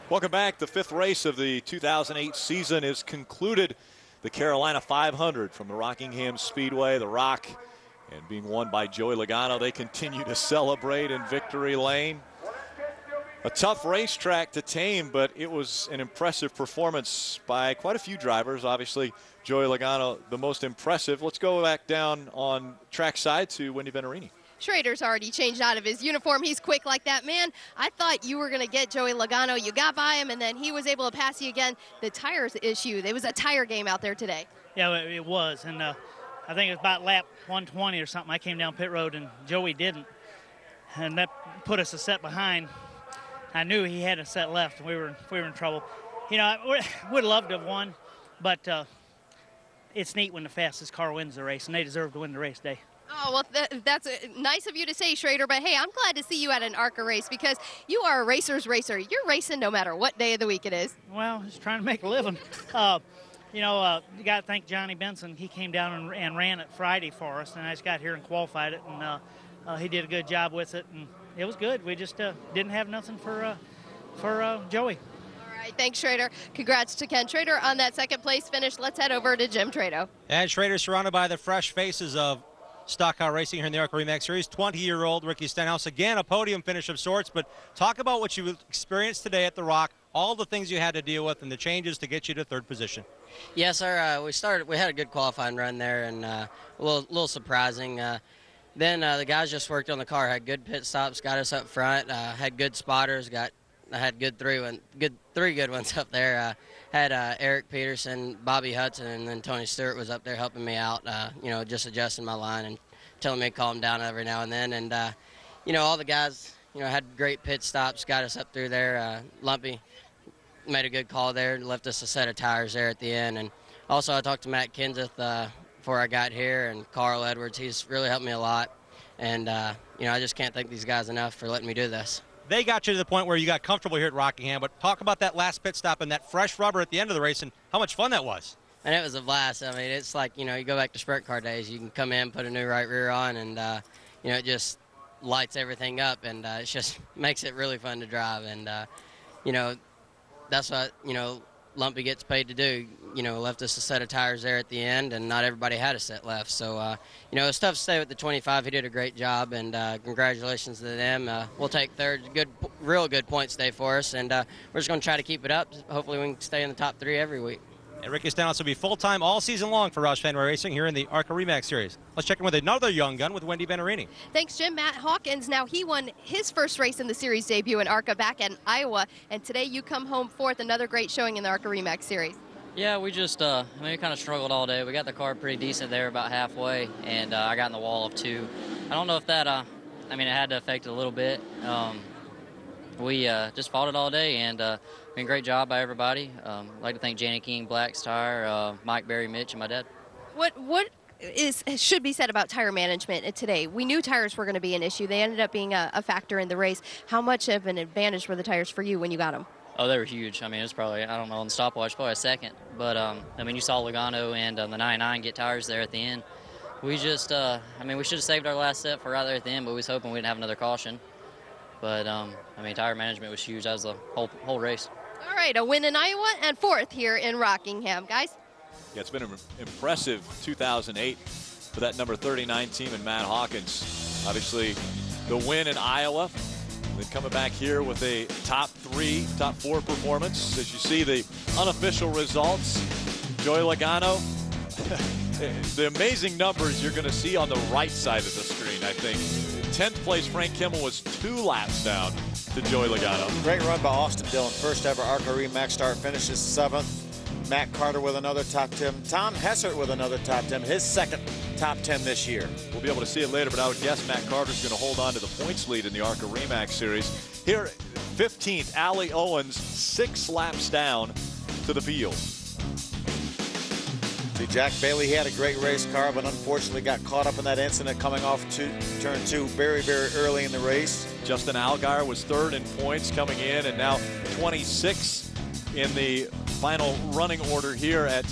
Welcome back. The fifth race of the 2008 season is concluded. The Carolina 500 from the Rockingham Speedway, the Rock, and being won by Joey Logano. They continue to celebrate in victory lane. A tough racetrack to tame, but it was an impressive performance by quite a few drivers. Obviously, Joey Logano, the most impressive. Let's go back down on trackside to Wendy Venerini. Schrader's already changed out of his uniform. He's quick like that. Man, I thought you were going to get Joey Logano. You got by him, and then he was able to pass you again. The tires issue, there was a tire game out there today. Yeah, it was. And I think it was about lap 120 or something. I came down pit road, and Joey didn't. And that put us a set behind. I knew he had a set left, and we were in trouble. You know, I would love to have won, but it's neat when the fastest car wins the race, and they deserve to win the race today. Oh, well, that's nice of you to say, Schrader, but hey, I'm glad to see you at an ARCA race because you are a racer's racer. You're racing no matter what day of the week it is. Well, just trying to make a living. You got to thank Johnny Benson. He came down and ran it Friday for us, and I just got here and qualified it, and he did a good job with it, and it was good. We just didn't have nothing for Joey. All right, thanks, Schrader. Congrats to Ken Schrader on that second place finish. Let's head over to Jim Trado. And Schrader surrounded by the fresh faces of stock car racing here in the ARCA RE Series. 20-year-old Ricky Stenhouse, again a podium finish of sorts, but talk about what you experienced today at the Rock, all the things you had to deal with and the changes to get you to third position. Yes, sir. We had a good qualifying run there, and a little surprising. Then the guys just worked on the car, had good pit stops, got us up front, had good spotters, I had three good ones up there. Had Eric Peterson, Bobby Hudson, and then Tony Stewart was up there helping me out, just adjusting my line and telling me to calm down every now and then. And, all the guys, had great pit stops, got us up through there. Lumpy made a good call there, left us a set of tires there at the end. And also I talked to Matt Kenseth before I got here, and Carl Edwards. He's really helped me a lot. And, I just can't thank these guys enough for letting me do this. They got you to the point where you got comfortable here at Rockingham, but talk about that last pit stop and that fresh rubber at the end of the race and how much fun that was. And it was a blast. I mean, it's like, you go back to sprint car days. You can come in, put a new right rear on, and, it just lights everything up, and it just makes it really fun to drive. And, that's what, Lumpy gets paid to do. Left us a set of tires there at the end, and not everybody had a set left. So, it's tough to stay with the 25. He did a great job, and congratulations to them. We'll take third. Real good points day for us, and we're just going to try to keep it up. Hopefully we can stay in the top 3 every week. And Ricky Stenhouse will be full-time all season long for Roush Fenway Racing here in the ARCA RE Series. Let's check in with another young gun with Wendy Venerini. Thanks, Jim. Matt Hawkins, now he won his first race in the series debut in ARCA back in Iowa, and today you come home fourth, another great showing in the ARCA RE Series. Yeah, we just, we kind of struggled all day. We got the car pretty decent there about halfway, and I got in the wall of 2. I don't know if that, it had to affect it a little bit. We just fought it all day, and great job by everybody. I'd like to thank Janie King, Black's Tire, Mike, Barry, Mitch, and my dad. What should be said about tire management today? We knew tires were going to be an issue. They ended up being a factor in the race. How much of an advantage were the tires for you when you got them? Oh, they were huge. It's probably, I don't know, on the stopwatch, probably a second. But, you saw Logano and the 99 get tires there at the end. We just, we should have saved our last set for right there at the end, but we was hoping we didn't have another caution. But, tire management was huge. That was the whole race. All right, a win in Iowa and fourth here in Rockingham, guys. Yeah, it's been an impressive 2008 for that number 39 team and Matt Hawkins. Obviously, the win in Iowa. Then coming back here with a top 4 performance. As you see the unofficial results, Joey Logano, the amazing numbers you're going to see on the right side of the screen, I think. 10th place, Frank Kimmel was 2 laps down to Joey Logano. Great run by Austin Dillon. First ever ARCA RE Max start, finishes 7th. Matt Carter with another top 10. Tom Hessert with another top 10. His second top 10 this year. We'll be able to see it later, but I would guess Matt Carter's going to hold on to the points lead in the ARCA RE Series. Here, 15th, Allie Owens, 6 laps down to the field. See, Jack Bailey, he had a great race car, but unfortunately got caught up in that incident coming off turn 2 very, very early in the race. Justin Allgaier was 3rd in points coming in, and now 26 in the final running order here at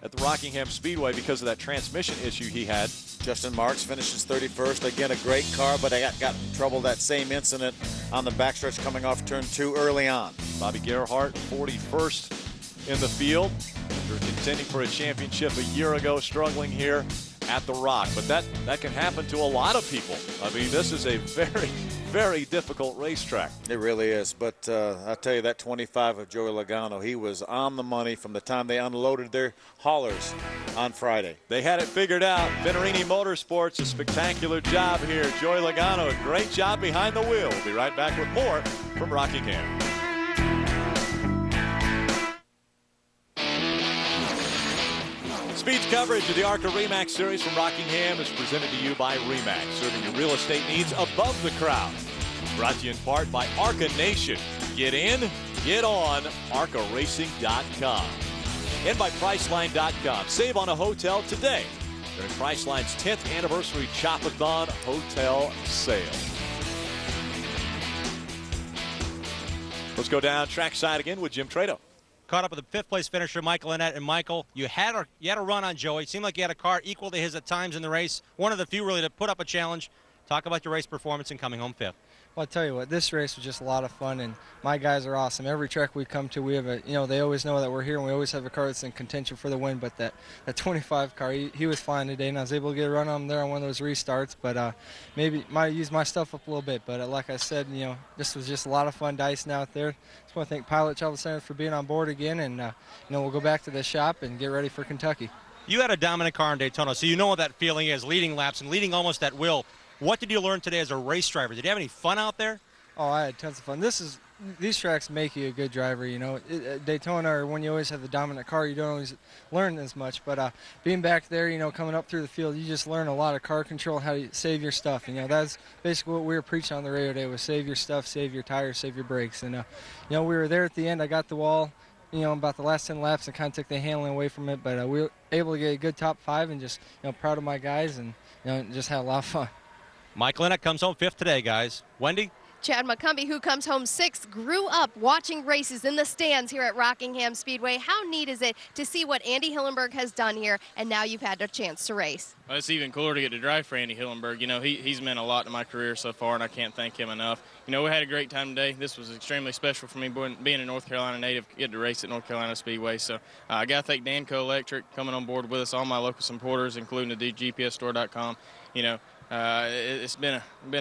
the Rockingham Speedway because of that transmission issue he had. Justin Marks finishes 31st. Again, a great car, but I got in trouble that same incident on the backstretch coming off turn 2 early on. Bobby Gerhart, 41st in the field. After contending for a championship a year ago, struggling here at the Rock. But that can happen to a lot of people. I mean, this is a very, very difficult racetrack. It really is. But I'll tell you, that 25 of Joey Logano, he was on the money from the time they unloaded their haulers on Friday. They had it figured out. Venerini Motorsports, a spectacular job here. Joey Logano, a great job behind the wheel. We'll be right back with more from Rockingham. Speed's coverage of the ARCA RE/MAX Series from Rockingham is presented to you by RE/MAX, serving your real estate needs above the crowd. Brought to you in part by ARCA Nation. Get in, get on, ARCARacing.com. And by Priceline.com. Save on a hotel today during Priceline's 10th anniversary Chopathon Hotel Sale. Let's go down trackside again with Jim Trado. Caught up with the 5th place finisher, Michael Annett. And Michael, you had a run on Joey. It seemed like you had a car equal to his at times in the race. One of the few really to put up a challenge. Talk about your race performance and coming home 5th. Well, I'll tell you what, this race was just a lot of fun, and my guys are awesome. Every track we come to, we have they always know that we're here, and we always have a car that's in contention for the win. But that 25 car, he was fine today, and I was able to get a run on him there on one of those restarts. But maybe might have used my stuff up a little bit. But like I said, this was just a lot of fun dicing out there. Just want to thank Pilot Travel Center for being on board again, and we'll go back to the shop and get ready for Kentucky. You had a dominant car in Daytona, so you know what that feeling is, leading laps and leading almost at will. What did you learn today as a race driver? Did you have any fun out there? Oh, I had tons of fun. These tracks make you a good driver, Daytona, or when you always have the dominant car, you don't always learn as much. But being back there, coming up through the field, you just learn a lot of car control, how to save your stuff. That's basically what we were preaching on the radio today, was save your stuff, save your tires, save your brakes. And, we were there at the end. I got the wall, about the last 10 laps and kind of took the handling away from it. But we were able to get a good top 5 and just, proud of my guys and, just had a lot of fun. Michael Annett comes home 5th today, guys. Wendy? Chad McCumbee, who comes home 6th, grew up watching races in the stands here at Rockingham Speedway. How neat is it to see what Andy Hillenberg has done here, and now you've had a chance to race? Well, it's even cooler to get to drive for Andy Hillenberg. He's meant a lot to my career so far, and I can't thank him enough. We had a great time today. This was extremely special for me, being a North Carolina native, getting to race at North Carolina Speedway. So I got to thank Danco Electric coming on board with us, all my local supporters, including the GPSstore.com. It's been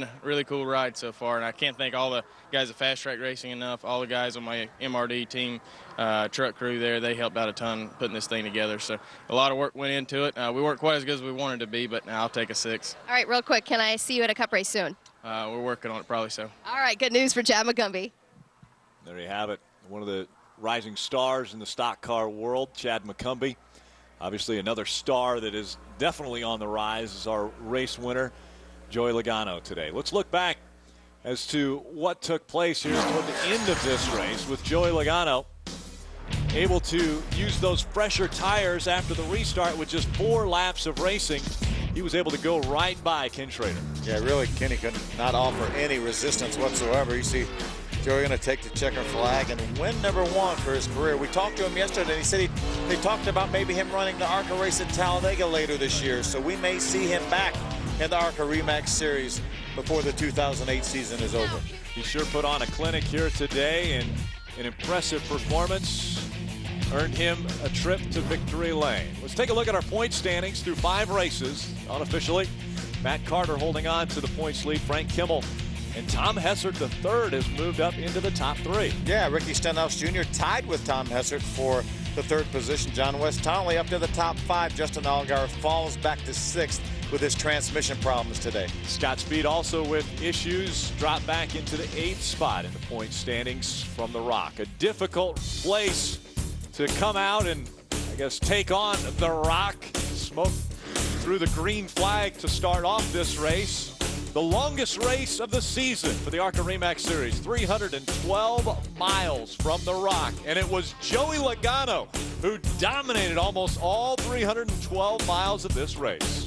a really cool ride so far, and I can't thank all the guys at Fast Track Racing enough. All the guys on my MRD team, truck crew there, they helped out a ton putting this thing together. So a lot of work went into it. We weren't quite as good as we wanted to be, but I'll take a 6. All right, real quick, can I see you at a Cup race soon? We're working on it, probably so. All right, good news for Chad McCumbee. There you have it. One of the rising stars in the stock car world, Chad McCumbee. Obviously, another star that is definitely on the rise is our race winner, Joey Logano, today. Let's look back as to what took place here toward the end of this race with Joey Logano able to use those fresher tires after the restart with just 4 laps of racing. He was able to go right by Ken Schrader. Yeah, really, Kenny could not offer any resistance whatsoever. You see Joey going to take the checker flag and win number 1 for his career. We talked to him yesterday, and he said they talked about maybe him running the ARCA race at Talladega later this year. So we may see him back in the ARCA RE/MAX Series before the 2008 season is over. He sure put on a clinic here today, and an impressive performance earned him a trip to victory lane. Let's take a look at our point standings through 5 races. Unofficially, Matt Carter holding on to the points lead. Frank Kimmel and Tom Hessert III has moved up into the top 3. Yeah, Ricky Stenhouse Jr. tied with Tom Hessert for the 3rd position. John West Tonley up to the top 5. Justin Allgaier falls back to 6th with his transmission problems today. Scott Speed also with issues, dropped back into the 8th spot in the point standings from the Rock. A difficult place to come out and, I guess, take on the Rock. Smoke through the green flag to start off this race. The longest race of the season for the ARCA RE/MAX Series, 312 miles from the Rock. And it was Joey Logano who dominated almost all 312 miles of this race.